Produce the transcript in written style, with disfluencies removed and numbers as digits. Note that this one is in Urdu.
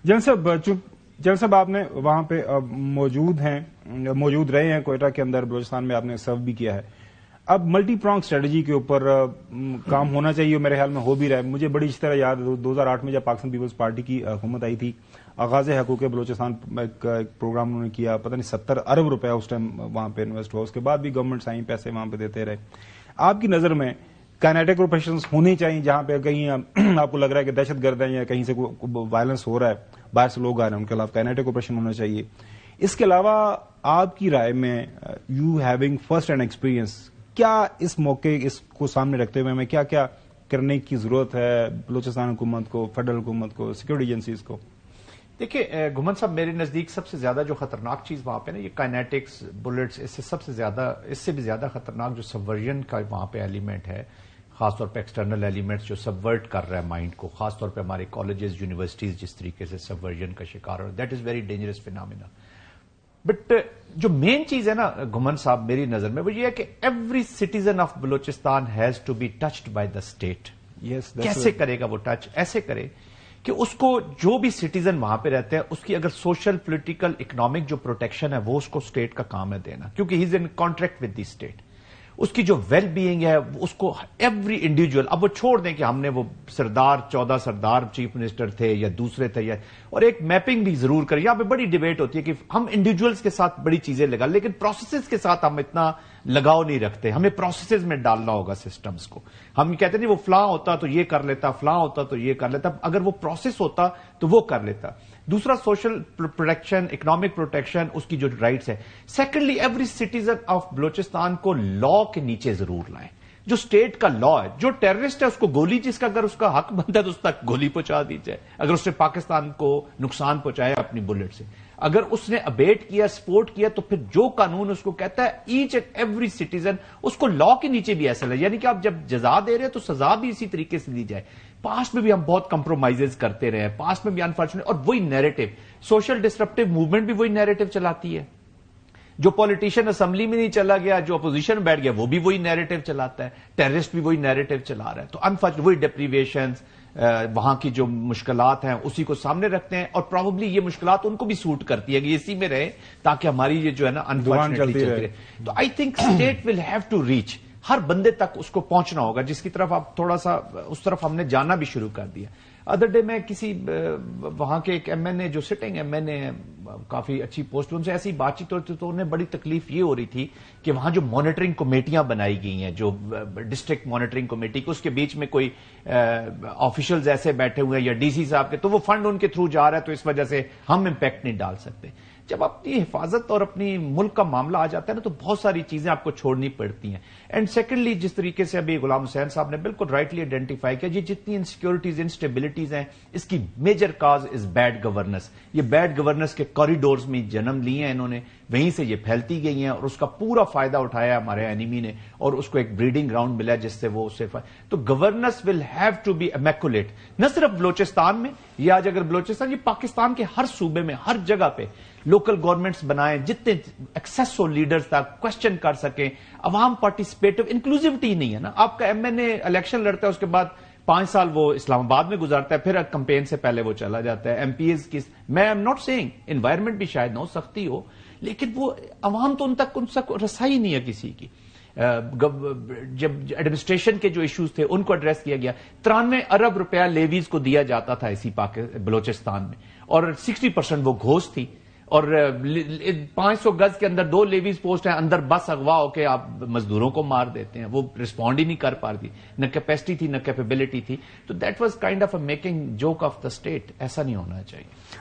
جنرل صاحب آپ نے وہاں پہ موجود رہے ہیں کوئٹہ کے اندر، بلوچستان میں آپ نے سرو بھی کیا ہے. اب ملٹی پرانگ اسٹریٹجی کے اوپر کام ہونا چاہیے، میرے خیال میں ہو بھی رہا ہے. مجھے بڑی اس طرح یاد 2008 میں جب پاکستان پیپلز پارٹی کی حکومت آئی تھی، آغاز حقوق بلوچستان کا ایک پروگرام انہوں نے کیا، پتہ نہیں 70 ارب روپے اس ٹائم وہاں پہ انویسٹ ہوا. اس کے بعد بھی گورنمنٹ آئیں، پیسے وہاں پہ دیتے رہے. آپ کی نظر میں کائنیٹک آپریشنز ہونی چاہیے جہاں پہ کہیں آپ کو لگ رہا ہے کہ دہشت گرد ہیں یا کہیں سے وائلنس ہو رہا ہے، باہر سے لوگ آ رہے ہیں، ان کے خلاف کائنیٹک آپریشن ہونا چاہیے. اس کے علاوہ آپ کی رائے میں، you having first hand experience, کیا اس موقع اس کو سامنے رکھتے ہوئے ہمیں کیا کیا کرنے کی ضرورت ہے بلوچستان حکومت کو، فیڈرل حکومت کو، سیکورٹی ایجنسیز کو؟ دیکھیے گھمن صاحب، میرے نزدیک سب سے زیادہ جو خطرناک چیز وہاں پہ نا، یہ کائنیٹکس، بلٹس، اس سے بھی زیادہ خطرناک جو سبورژن کا وہاں پہ ایلیمنٹ ہے، خاص طور پہ ایکسٹرنل ایلیمنٹس جو سبورٹ کر رہا ہے مائنڈ کو، خاص طور پہ ہمارے کالجز، یونیورسٹیز جس طریقے سے سبورژن کا شکار ہو، that is very dangerous phenomena. But جو مین چیز ہے نا گھمن صاحب میری نظر میں، وہ یہ ہے کہ every citizen of Balochistan has to be touched by the state. کیسے کرے گا وہ ٹچ؟ ایسے کرے کہ اس کو جو بھی سٹیزن وہاں پہ رہتے ہیں، اس کی اگر سوشل، پولیٹیکل، اکنامک جو پروٹیکشن ہے وہ اس کو اسٹیٹ کا کام ہے دینا، کیونکہ ہی از ان کانٹریکٹ ود دی اسٹیٹ. اس کی جو ویل بینگ ہے اس کو ایوری انڈیویجول، اب وہ چھوڑ دیں کہ ہم نے وہ 14 سردار چیف منسٹر تھے یا دوسرے تھے، اور ایک میپنگ بھی ضرور کریں. یہاں پہ بڑی ڈیبیٹ ہوتی ہے کہ ہم انڈیویجولز کے ساتھ بڑی چیزیں لگا، لیکن پروسیسز کے ساتھ ہم اتنا لگاؤ نہیں رکھتے. ہمیں پروسیسز میں ڈالنا ہوگا سسٹمز کو. ہم کہتے ہیں وہ فلاں ہوتا تو یہ کر لیتا، فلاں ہوتا تو یہ کر لیتا. اگر وہ پروسیس ہوتا تو وہ کر لیتا. دوسرا، سوشل پروٹیکشن، اکنامک پروٹیکشن، اس کی جو رائٹس ہے. Secondly, every citizen of Balochistan کو لا کے نیچے ضرور لائیں. جو اسٹیٹ کا لا ہے، جو ٹیررسٹ ہے اس کو گولی، جس کا اگر اس کا حق بنتا ہے تو اس تک گولی پہنچا دی جائے، اگر اس نے پاکستان کو نقصان پہنچایا اپنی بلٹ سے. اگر اس نے ابیٹ کیا، سپورٹ کیا، تو پھر جو قانون اس کو کہتا ہے ایچ اینڈ ایوری سٹیزن اس کو لا کے نیچے بھی ایسا لے. یعنی کہ آپ جب جزا دے رہے ہیں تو سزا بھی اسی طریقے سے دی جائے. پاسٹ میں بھی ہم بہت کمپرومائزز کرتے رہے ہیں، پاسٹ میں بھی انفارچونیٹ، اور وہی نیریٹو، سوشل ڈسرپٹیو موومنٹ بھی وہی نیریٹو چلاتی ہے. جو پولیٹیشین اسمبلی میں نہیں چلا گیا، جو اپوزیشن بیٹھ گیا، وہ بھی وہی نیریٹو چلاتا ہے. ٹیررسٹ بھی وہی نیریٹو چلا رہا ہے. تو انفارچونیٹ وہی ڈپریویشنز، وہاں کی جو مشکلات ہیں اسی کو سامنے رکھتے ہیں، اور پرابیبلی یہ مشکلات ان کو بھی سوٹ کرتی ہے کہ اسی میں رہے تاکہ ہماری یہ جو ہے نا انفارچونیٹلی چلتی رہے. تو I think state will have to reach, ہر بندے تک اس کو پہنچنا ہوگا، جس کی طرف آپ تھوڑا سا اس طرف ہم نے جانا بھی شروع کر دیا. ادر ڈے میں کسی وہاں کے ایک ایم این اے، جو سٹنگ ایم این اے، کافی اچھی پوسٹ، ان سے ایسی بات چیت ہوتی تو انہیں بڑی تکلیف یہ ہو رہی تھی کہ وہاں جو مانیٹرنگ کمیٹیاں بنائی گئی ہیں، جو ڈسٹرکٹ مانیٹرنگ کمیٹی، اس کے بیچ میں کوئی آفیشلز ایسے بیٹھے ہوئے ہیں یا ڈی سی صاحب کے، تو وہ فنڈ ان کے تھرو جا رہا ہے، تو اس وجہ سے ہم امپیکٹ نہیں ڈال سکتے. جب اپنی حفاظت اور اپنی ملک کا معاملہ آ جاتا ہے نا، تو بہت ساری چیزیں آپ کو چھوڑنی پڑتی ہیں. اینڈ سیکنڈلی، جس طریقے سے ابھی غلام حسین صاحب نے بالکل رائٹلی آئیڈینٹیفائی کیا، یہ جتنی انسیکیورٹیز، انسٹیبلٹیز ہیں، اس کی major cause is bad governance. یہ بیڈ گورننس کے کوریڈورز میں جنم لیے ہیں انہوں نے، وہیں سے یہ پھیلتی گئی ہیں، اور اس کا پورا فائدہ اٹھایا ہمارے اینیمی نے، اور اس کو ایک بریڈنگ گراؤنڈ ملا جس سے وہ اسے تو governance will have to be immaculate. نہ صرف بلوچستان میں، یہ آج اگر بلوچستان، یہ پاکستان کے ہر صوبے میں، ہر جگہ پہ لوکل گورنمنٹس بنائیں، جتنے ایکسیس ہو لیڈرز تک، کوشچن کر سکیں. عوام پارٹیسپیٹو، انکلوزیوٹی نہیں ہے نا. آپ کا ایم این اے الیکشن لڑتا ہے، اس کے بعد 5 سال وہ اسلام آباد میں گزارتا ہے، پھر کمپین سے پہلے وہ چلا جاتا ہے. ایم پی ایز کی، میں ایم ناٹ سیئنگ انوائرمنٹ بھی شاید نہ ہو سکتی ہو، لیکن وہ عوام تو ان تک رسائی نہیں ہے کسی کی. جب ایڈمنسٹریشن کے جو ایشوز تھے ان کو ایڈریس کیا گیا. 93 ارب روپیہ لیویز کو دیا جاتا تھا اسی بلوچستان میں، اور 60% وہ گھوس تھی. اور 500 گز کے اندر 2 لیویز پوسٹ ہیں، اندر بس اغوا ہو کے آپ مزدوروں کو مار دیتے ہیں. وہ رسپونڈ ہی نہیں کر پا رہی، نہ کیپیسٹی تھی نہ کیپیبلٹی تھی. تو that was kind of a making joke of the state. ایسا نہیں ہونا چاہیے.